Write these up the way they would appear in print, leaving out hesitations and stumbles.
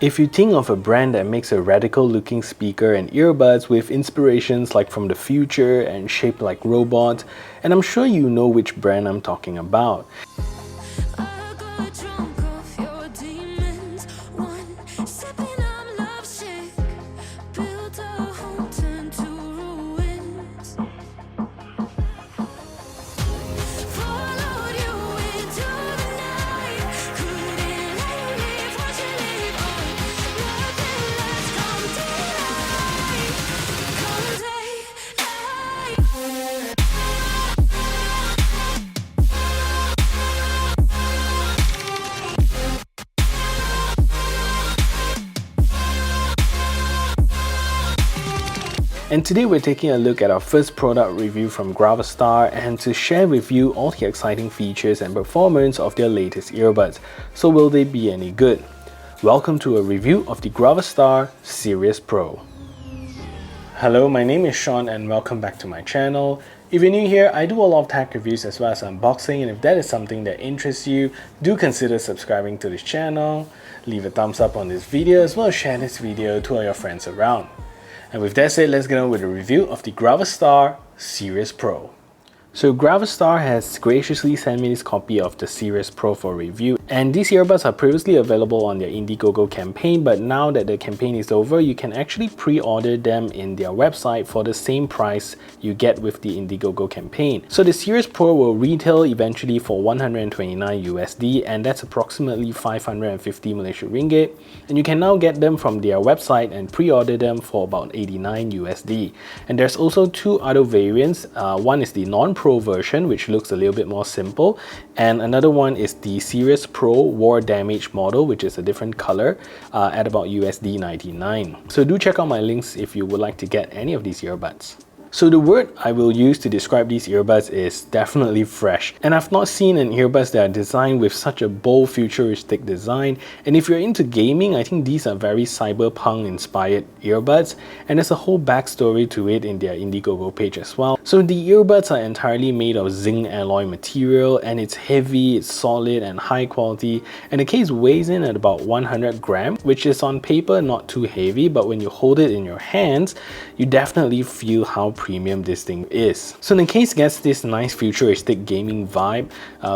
If you think of a brand that makes a radical looking speaker and earbuds with inspirations like from the future and shaped like robots, and I'm sure you know which brand I'm talking about. And today we're taking a look at our first product review from Gravastar and to share with you all the exciting features and performance of their latest earbuds. So will they be any good? Welcome to a review of the Gravastar Sirius Pro. Hello, my name is Sean and welcome back to my channel. If you're new here, I do a lot of tech reviews as well as unboxing, and if that is something that interests you, do consider subscribing to this channel, leave a thumbs up on this video as well as share this video to all your friends around. And with that said, let's get on with a review of the Gravastar Sirius Pro. So Gravastar has graciously sent me this copy of the Sirius Pro for review, and these earbuds are previously available on their Indiegogo campaign, but now that the campaign is over, you can actually pre-order them in their website for the same price you get with the Indiegogo campaign. So the Sirius Pro will retail eventually for 129 USD, and that's approximately 550 Malaysian ringgit, and you can now get them from their website and pre-order them for about 89 USD. And there's also two other variants. One is the non-Pro version, which looks a little bit more simple, and another one is the Sirius Pro War Damage model, which is a different color at about USD 99. So do check out my links if you would like to get any of these earbuds. So the word I will use to describe these earbuds is definitely fresh, and I've not seen an earbuds that are designed with such a bold futuristic design. And if you're into gaming, I think these are very cyberpunk inspired earbuds, and there's a whole backstory to it in their Indiegogo page as well. So the earbuds are entirely made of zinc alloy material, and it's heavy, it's solid and high quality, and the case weighs in at about 100 grams, which is on paper not too heavy, but when you hold it in your hands, you definitely feel how premium this thing is. So the case gets this nice futuristic gaming vibe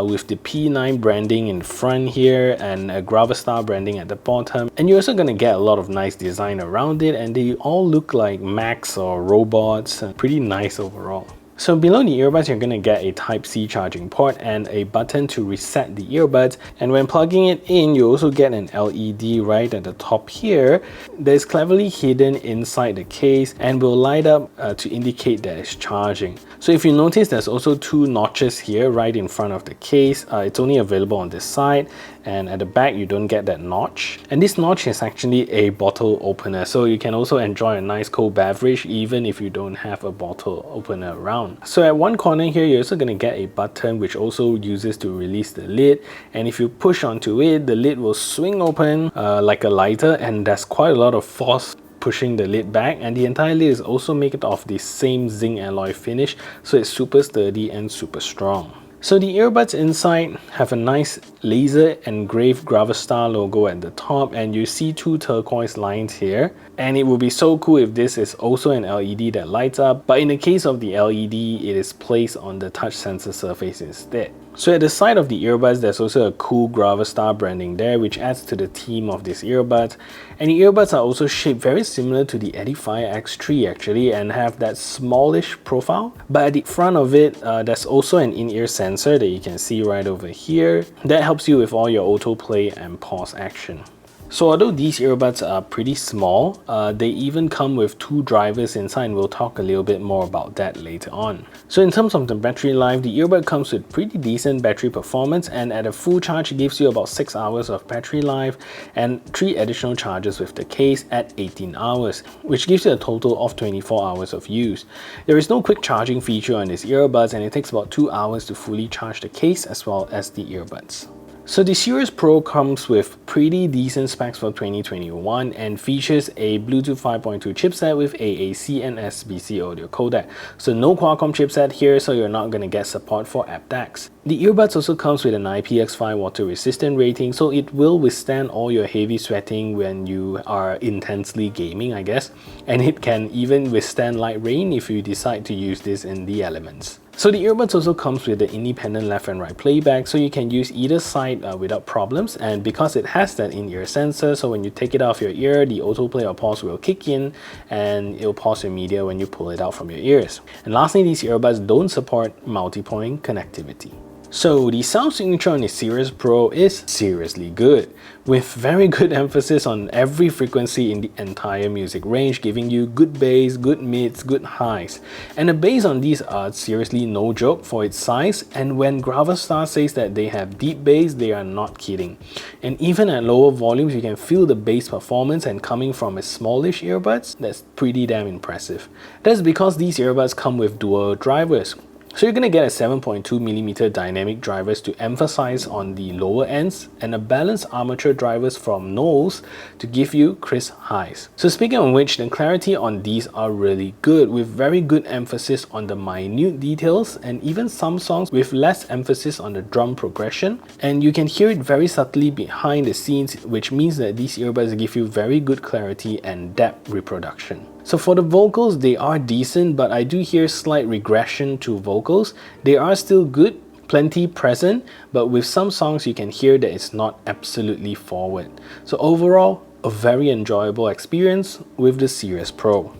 with the P9 branding in front here and a Gravastar branding at the bottom, and you're also going to get a lot of nice design around it, and they all look like mechs or robots. Pretty nice overall. So below the earbuds, you're going to get a Type-C charging port and a button to reset the earbuds, and when plugging it in, you also get an LED right at the top here that is cleverly hidden inside the case and will light up to indicate that it's charging. So if you notice, there's also two notches here right in front of the case. It's only available on this side, and at the back you don't get that notch. And this notch is actually a bottle opener, so you can also enjoy a nice cold beverage even if you don't have a bottle opener around. So at one corner here, you're also going to get a button which also uses to release the lid, and if you push onto it, the lid will swing open like a lighter, and there's quite a lot of force pushing the lid back, and the entire lid is also made of the same zinc alloy finish, so it's super sturdy and super strong. So the earbuds inside have a nice laser engraved Gravastar logo at the top, and you see two turquoise lines here, and it would be so cool if this is also an LED that lights up, but in the case of the LED, it is placed on the touch sensor surface instead. So at the side of the earbuds, there's also a cool Gravastar branding there, which adds to the theme of this earbuds. And the earbuds are also shaped very similar to the Edifier X3 actually, and have that smallish profile. But at the front of it, there's also an in-ear sensor that you can see right over here that helps you with all your autoplay and pause action. So although these earbuds are pretty small, they even come with two drivers inside, and we'll talk a little bit more about that later on. So in terms of the battery life, the earbud comes with pretty decent battery performance, and at a full charge it gives you about 6 hours of battery life and 3 additional charges with the case at 18 hours, which gives you a total of 24 hours of use. There is no quick charging feature on these earbuds, and it takes about 2 hours to fully charge the case as well as the earbuds. So the Sirius Pro comes with pretty decent specs for 2021 and features a Bluetooth 5.2 chipset with AAC and SBC audio codec. So no Qualcomm chipset here, so you're not going to get support for aptX. The earbuds also comes with an IPX5 water resistant rating, so it will withstand all your heavy sweating when you are intensely gaming, I guess. And it can even withstand light rain if you decide to use this in the elements. So the earbuds also comes with the independent left and right playback, so you can use either side without problems, and because it has that in-ear sensor, so when you take it off your ear, the autoplay or pause will kick in and it'll pause your media when you pull it out from your ears. And lastly, these earbuds don't support multi-point connectivity. So the sound signature on the Sirius Pro is seriously good, with very good emphasis on every frequency in the entire music range, giving you good bass, good mids, good highs. And the bass on these are seriously no joke for its size, and when Gravastar says that they have deep bass, they are not kidding. And even at lower volumes, you can feel the bass performance, and coming from a smallish earbuds, that's pretty damn impressive. That's because these earbuds come with dual drivers. So you're going to get a 7.2mm dynamic drivers to emphasize on the lower ends and a balanced armature drivers from nose to give you crisp highs. So speaking of which, the clarity on these are really good, with very good emphasis on the minute details and even some songs with less emphasis on the drum progression. And you can hear it very subtly behind the scenes, which means that these earbuds give you very good clarity and depth reproduction. So for the vocals, they are decent, but I do hear slight regression to vocals. They are still good, plenty present, but with some songs you can hear that it's not absolutely forward. So overall, a very enjoyable experience with the Sirius Pro.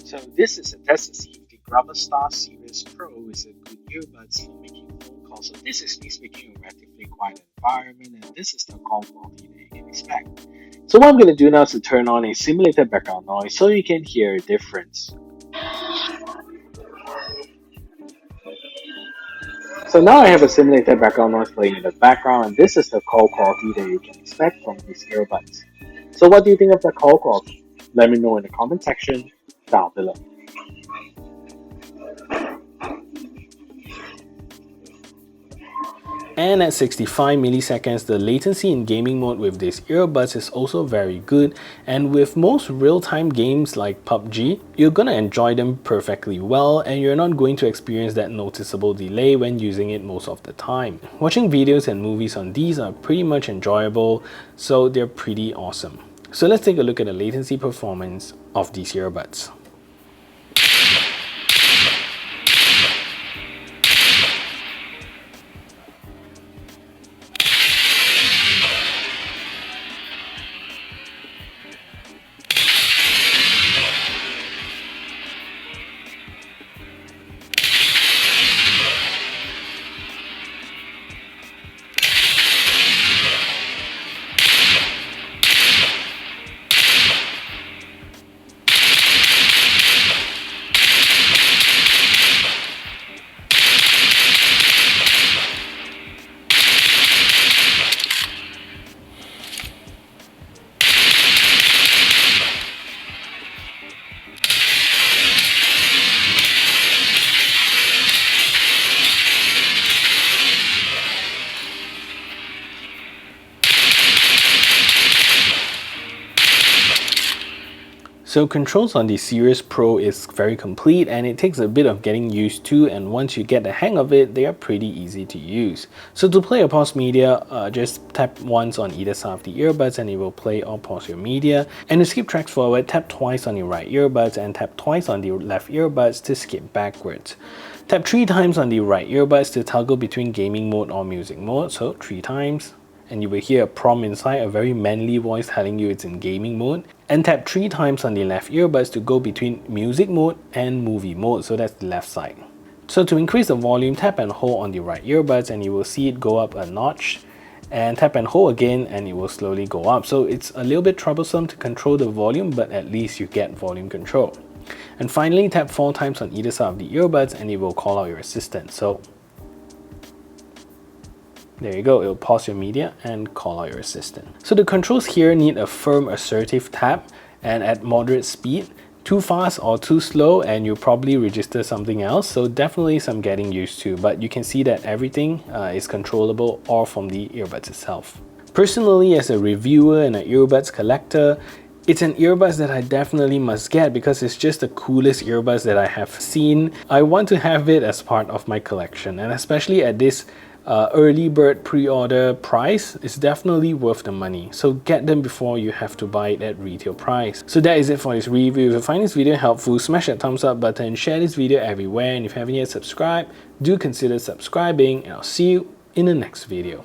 So this is a test to see if the Gravastar Sirius Pro is a good earbuds for making phone calls. So this is me speaking in a relatively quiet environment, and this is the call quality that you can expect. So what I'm going to do now is to turn on a simulated background noise so you can hear a difference. So now I have a simulated background noise playing in the background, and this is the call quality that you can expect from these earbuds. So what do you think of the call quality? Let me know in the comment section down below. And at 65 milliseconds, the latency in gaming mode with these earbuds is also very good, and with most real-time games like PUBG, you're gonna enjoy them perfectly well and you're not going to experience that noticeable delay when using it most of the time. Watching videos and movies on these are pretty much enjoyable, so they're pretty awesome. So let's take a look at the latency performance of these earbuds. So controls on the Sirius Pro is very complete, and it takes a bit of getting used to, and once you get the hang of it, they are pretty easy to use. So to play or pause media, just tap once on either side of the earbuds and it will play or pause your media. And to skip tracks forward, tap twice on the right earbuds and tap twice on the left earbuds to skip backwards. Tap 3 times on the right earbuds to toggle between gaming mode or music mode, so 3 times. And you will hear a prompt inside, a very manly voice telling you it's in gaming mode. And tap 3 times on the left earbuds to go between music mode and movie mode, so that's the left side. So to increase the volume, tap and hold on the right earbuds and you will see it go up a notch. And tap and hold again and it will slowly go up. So it's a little bit troublesome to control the volume, but at least you get volume control. And finally, tap 4 times on either side of the earbuds and it will call out your assistant. So there you go, it'll pause your media and call out your assistant. So the controls here need a firm assertive tap and at moderate speed too fast or too slow and you'll probably register something else. So definitely some getting used to, but you can see that everything is controllable all from the earbuds itself. Personally, as a reviewer and an earbuds collector, it's an earbuds that I definitely must get because it's just the coolest earbuds that I have seen. I want to have it as part of my collection, and especially at this early bird pre-order price, it's definitely worth the money. So get them before you have to buy it at retail price. So that is it for this review. If you find this video helpful, smash that thumbs up button, share this video everywhere, and if you haven't yet subscribed, do consider subscribing, and I'll see you in the next video.